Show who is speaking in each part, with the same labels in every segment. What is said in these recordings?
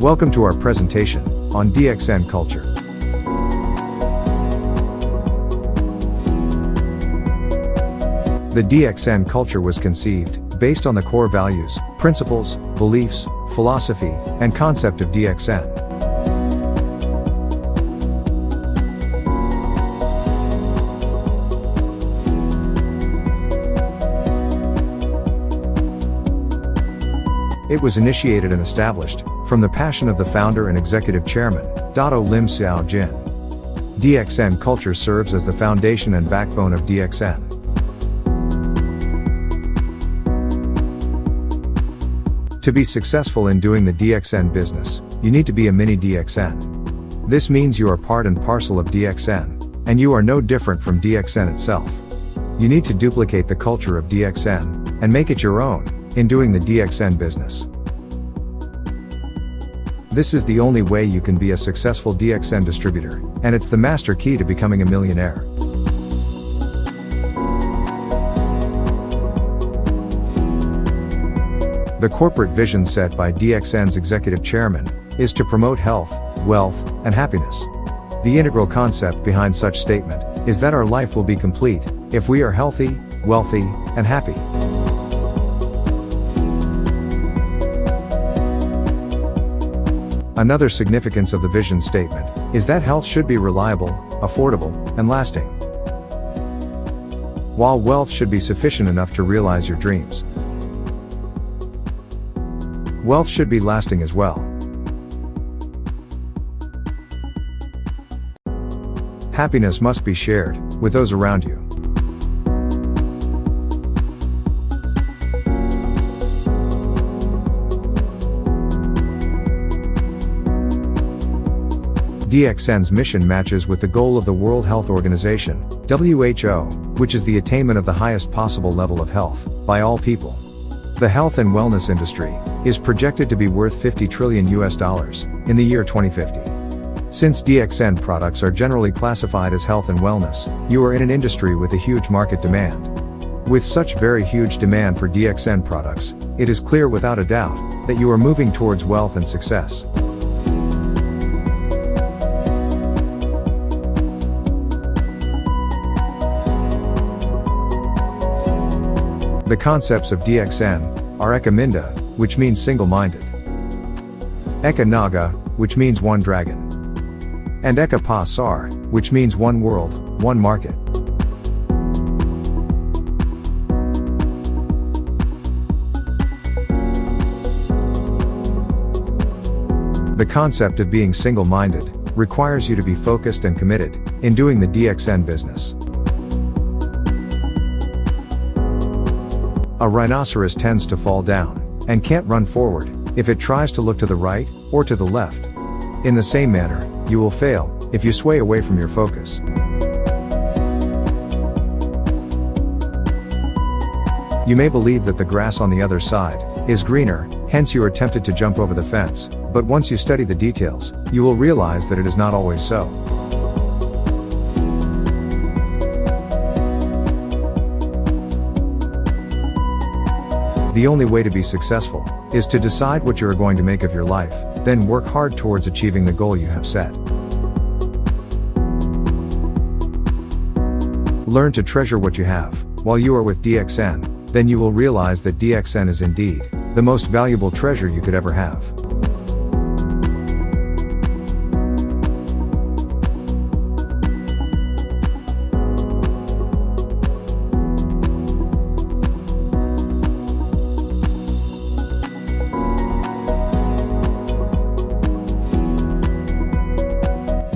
Speaker 1: Welcome to our presentation on DXN Culture. The DXN culture was conceived based on the core values, principles, beliefs, philosophy, and concept of DXN. It was initiated and established from the passion of the founder and executive chairman, Datuk Lim Siow Jin. DXN culture serves as the foundation and backbone of DXN. To be successful in doing the DXN business, you need to be a mini DXN. This means you are part and parcel of DXN, and you are no different from DXN itself. You need to duplicate the culture of DXN, and make it your own, in doing the DXN business. This is the only way you can be a successful DXN distributor, and it's the master key to becoming a millionaire. The corporate vision set by DXN's executive chairman is to promote health, wealth, and happiness. The integral concept behind such statement is that our life will be complete if we are healthy, wealthy, and happy. Another significance of the vision statement is that health should be reliable, affordable, and lasting. While wealth should be sufficient enough to realize your dreams, wealth should be lasting as well. Happiness must be shared with those around you. DXN's mission matches with the goal of the World Health Organization, WHO, which is the attainment of the highest possible level of health by all people. The health and wellness industry is projected to be worth $50 trillion in the year 2050. Since DXN products are generally classified as health and wellness, you are in an industry with a huge market demand. With such very huge demand for DXN products, it is clear without a doubt that you are moving towards wealth and success. The concepts of DXN are Eka Minda, which means single-minded, Eka Naga, which means one dragon, and Eka Pasar, which means one world, one market. The concept of being single-minded requires you to be focused and committed in doing the DXN business. A rhinoceros tends to fall down and can't run forward if it tries to look to the right or to the left. In the same manner, you will fail if you sway away from your focus. You may believe that the grass on the other side is greener, hence you are tempted to jump over the fence, but once you study the details, you will realize that it is not always so. The only way to be successful is to decide what you are going to make of your life, then work hard towards achieving the goal you have set. Learn to treasure what you have while you are with DXN, then you will realize that DXN is indeed the most valuable treasure you could ever have.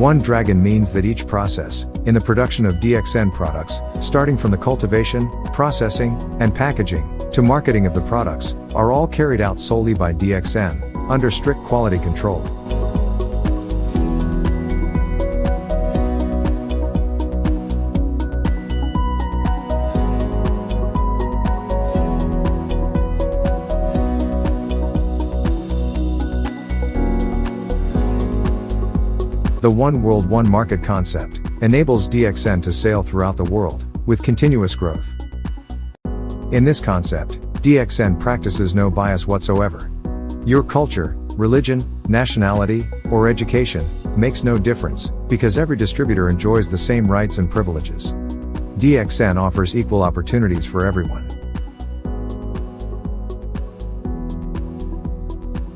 Speaker 1: One dragon means that each process in the production of DXN products, starting from the cultivation, processing, and packaging, to marketing of the products, are all carried out solely by DXN, under strict quality control. The One World One Market concept enables DXN to sail throughout the world with continuous growth. In this concept, DXN practices no bias whatsoever. Your culture, religion, nationality, or education, makes no difference, because every distributor enjoys the same rights and privileges. DXN offers equal opportunities for everyone.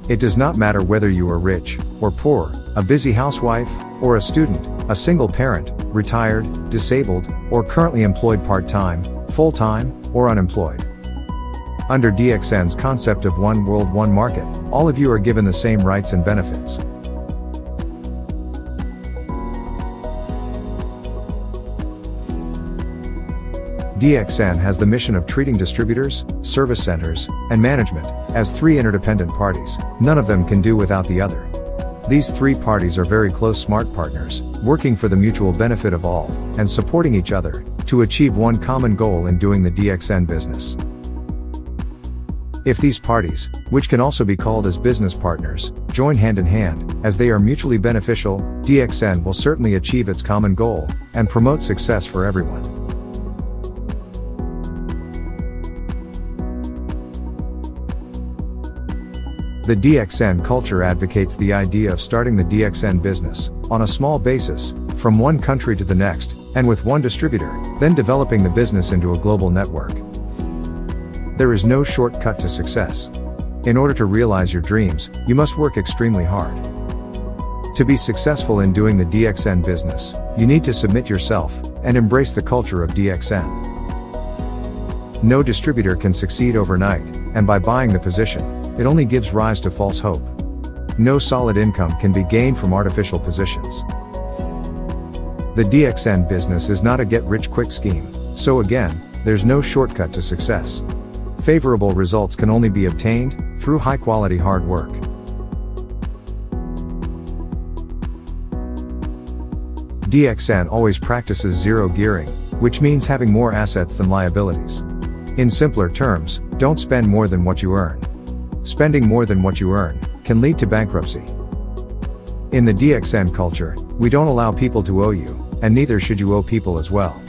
Speaker 1: It does not matter whether you are rich or poor, a busy housewife or a student, a single parent, retired, disabled, or currently employed part-time, full-time, or unemployed. Under DXN's concept of one world, one market, all of you are given the same rights and benefits. DXN has the mission of treating distributors, service centers, and management as three interdependent parties. None of them can do without the other. These three parties are very close smart partners, working for the mutual benefit of all, and supporting each other to achieve one common goal in doing the DXN business. If these parties, which can also be called as business partners, join hand in hand, as they are mutually beneficial, DXN will certainly achieve its common goal and promote success for everyone. The DXN culture advocates the idea of starting the DXN business on a small basis, from one country to the next, and with one distributor, then developing the business into a global network. There is no shortcut to success. In order to realize your dreams, you must work extremely hard. To be successful in doing the DXN business, you need to submit yourself and embrace the culture of DXN. No distributor can succeed overnight, and by buying the position, it only gives rise to false hope. No solid income can be gained from artificial positions. The DXN business is not a get-rich-quick scheme, so again, there's no shortcut to success. Favorable results can only be obtained through high-quality hard work. DXN always practices zero gearing, which means having more assets than liabilities. In simpler terms, don't spend more than what you earn. Spending more than what you earn can lead to bankruptcy. In the DXN culture, we don't allow people to owe you, and neither should you owe people as well.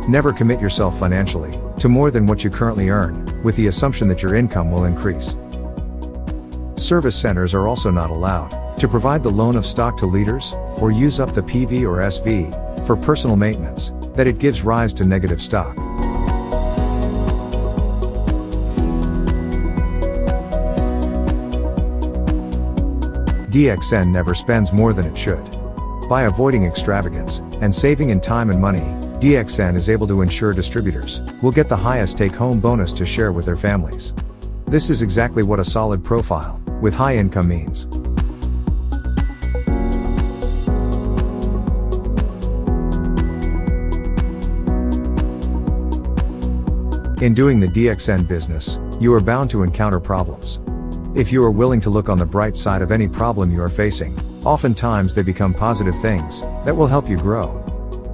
Speaker 1: Never commit yourself financially to more than what you currently earn, with the assumption that your income will increase. Service centers are also not allowed to provide the loan of stock to leaders, or use up the PV or SV for personal maintenance, that it gives rise to negative stock. DXN never spends more than it should. By avoiding extravagance and saving in time and money, DXN is able to ensure distributors will get the highest take-home bonus to share with their families. This is exactly what a solid profile with high income means. In doing the DXN business, you are bound to encounter problems. If you are willing to look on the bright side of any problem you are facing, oftentimes they become positive things that will help you grow.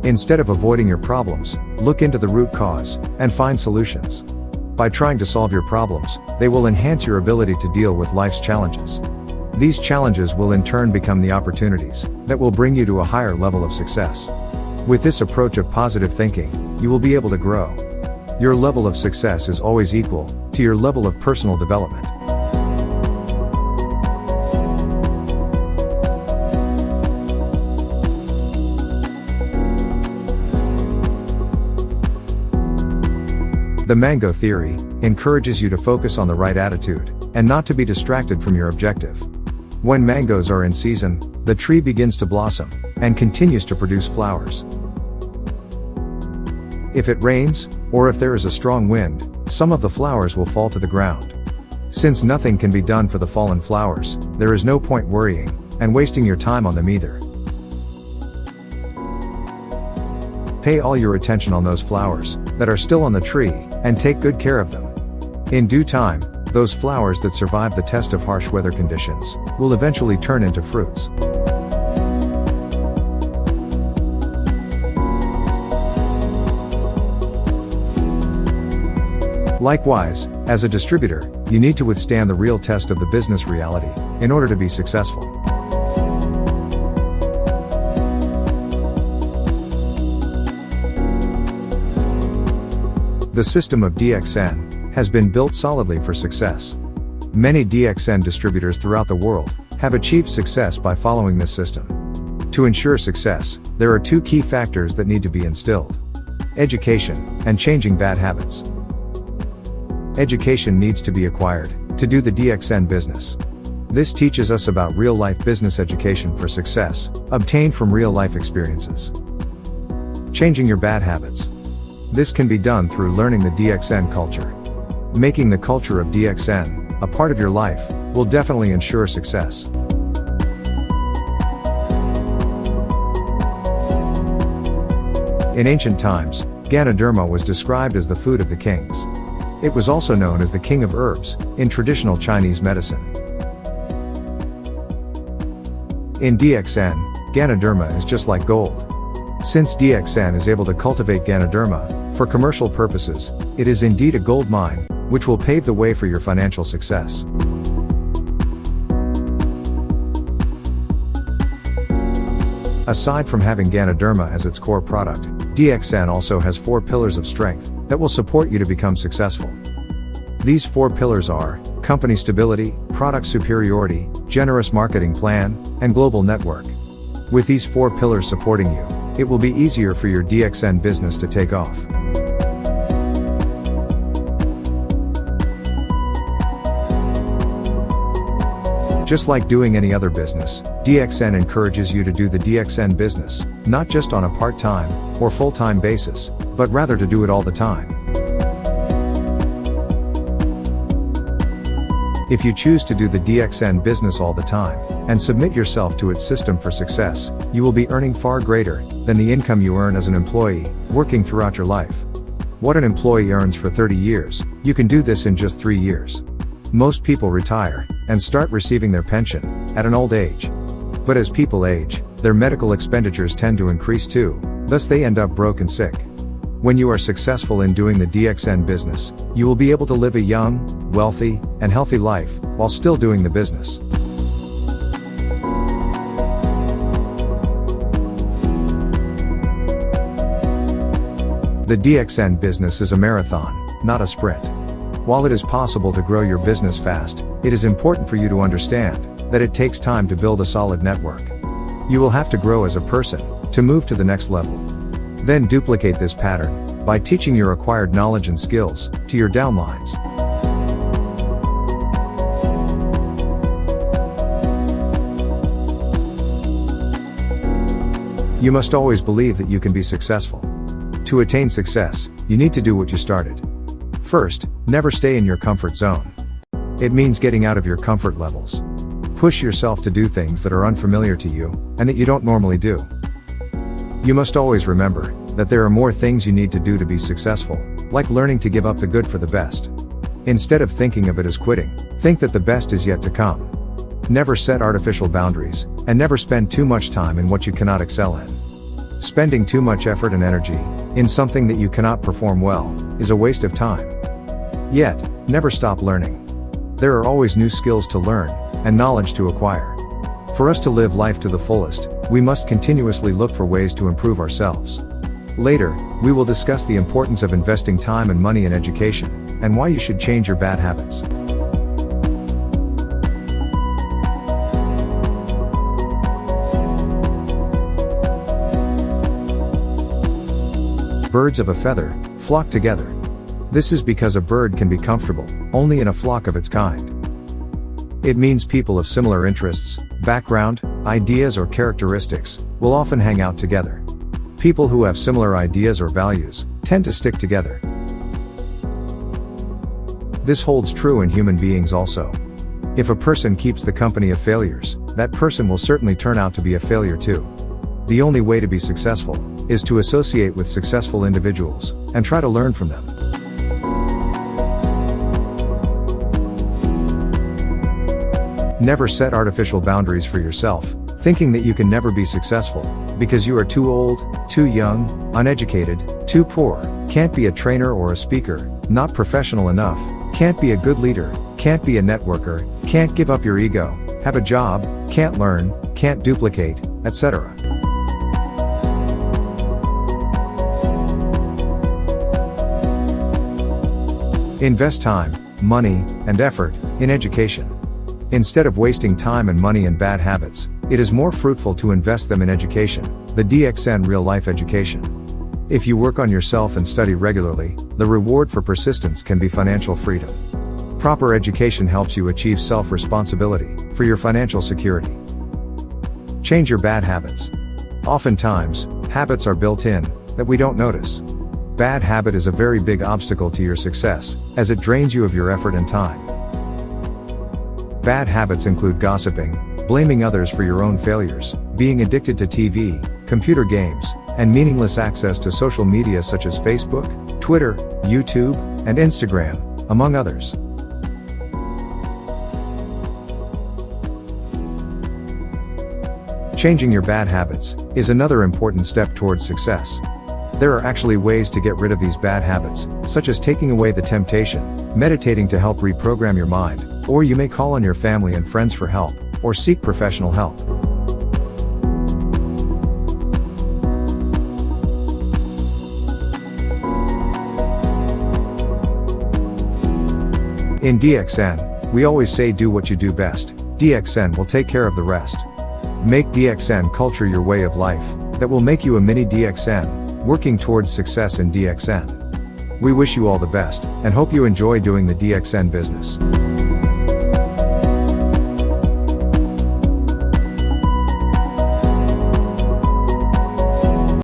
Speaker 1: Instead of avoiding your problems, look into the root cause and find solutions. By trying to solve your problems, they will enhance your ability to deal with life's challenges. These challenges will in turn become the opportunities that will bring you to a higher level of success. With this approach of positive thinking, you will be able to grow. Your level of success is always equal to your level of personal development. The mango theory encourages you to focus on the right attitude and not to be distracted from your objective. When mangoes are in season, the tree begins to blossom and continues to produce flowers. If it rains, or if there is a strong wind, some of the flowers will fall to the ground. Since nothing can be done for the fallen flowers, there is no point worrying and wasting your time on them either. Pay all your attention on those flowers that are still on the tree, and take good care of them. In due time, those flowers that survive the test of harsh weather conditions will eventually turn into fruits. Likewise, as a distributor, you need to withstand the real test of the business reality in order to be successful. The system of DXN has been built solidly for success. Many DXN distributors throughout the world have achieved success by following this system. To ensure success, there are two key factors that need to be instilled: education and changing bad habits. Education needs to be acquired to do the DXN business. This teaches us about real-life business education for success, obtained from real-life experiences. Changing your bad habits. This can be done through learning the DXN culture. Making the culture of DXN a part of your life will definitely ensure success. In ancient times, Ganoderma was described as the food of the kings. It was also known as the king of herbs in traditional Chinese medicine. In DXN, Ganoderma is just like gold. Since DXN is able to cultivate Ganoderma for commercial purposes, it is indeed a gold mine, which will pave the way for your financial success. Aside from having Ganoderma as its core product, DXN also has 4 pillars of strength that will support you to become successful. These 4 pillars are company stability, product superiority, generous marketing plan, and global network. With these 4 pillars supporting you, it will be easier for your DXN business to take off. Just like doing any other business, DXN encourages you to do the DXN business, not just on a part-time or full-time basis, but rather to do it all the time. If you choose to do the DXN business all the time, and submit yourself to its system for success, you will be earning far greater than the income you earn as an employee, working throughout your life. What an employee earns for 30 years, you can do this in just 3 years. Most people retire and start receiving their pension at an old age. But as people age, their medical expenditures tend to increase too, thus they end up broke and sick. When you are successful in doing the DXN business, you will be able to live a young, wealthy, and healthy life while still doing the business. The DXN business is a marathon, not a sprint. While it is possible to grow your business fast, it is important for you to understand that it takes time to build a solid network. You will have to grow as a person to move to the next level. Then duplicate this pattern by teaching your acquired knowledge and skills to your downlines. You must always believe that you can be successful. To attain success, you need to do what you started. First, never stay in your comfort zone. It means getting out of your comfort levels. Push yourself to do things that are unfamiliar to you, and that you don't normally do. You must always remember that there are more things you need to do to be successful, like learning to give up the good for the best. Instead of thinking of it as quitting, think that the best is yet to come. Never set artificial boundaries, and never spend too much time in what you cannot excel in. Spending too much effort and energy in something that you cannot perform well is a waste of time. Yet, never stop learning. There are always new skills to learn and knowledge to acquire. For us to live life to the fullest, we must continuously look for ways to improve ourselves. Later, we will discuss the importance of investing time and money in education, and why you should change your bad habits. Birds of a feather flock together. This is because a bird can be comfortable only in a flock of its kind. It means people of similar interests, background, ideas or characteristics will often hang out together. People who have similar ideas or values tend to stick together. This holds true in human beings also. If a person keeps the company of failures, that person will certainly turn out to be a failure too. The only way to be successful is to associate with successful individuals and try to learn from them. Never set artificial boundaries for yourself, thinking that you can never be successful, because you are too old, too young, uneducated, too poor, can't be a trainer or a speaker, not professional enough, can't be a good leader, can't be a networker, can't give up your ego, have a job, can't learn, can't duplicate, etc. Invest time, money, and effort in education. Instead of wasting time and money in bad habits, it is more fruitful to invest them in education, the DXN real-life education. If you work on yourself and study regularly, the reward for persistence can be financial freedom. Proper education helps you achieve self-responsibility for your financial security. Change your bad habits. Oftentimes, habits are built in that we don't notice. Bad habit is a very big obstacle to your success, as it drains you of your effort and time. Bad habits include gossiping, blaming others for your own failures, being addicted to TV, computer games, and meaningless access to social media such as Facebook, Twitter, YouTube, and Instagram, among others. Changing your bad habits is another important step towards success. There are actually ways to get rid of these bad habits, such as taking away the temptation, meditating to help reprogram your mind, or you may call on your family and friends for help, or seek professional help. In DXN, we always say do what you do best. DXN will take care of the rest. Make DXN culture your way of life, that will make you a mini DXN, working towards success in DXN. We wish you all the best, and hope you enjoy doing the DXN business.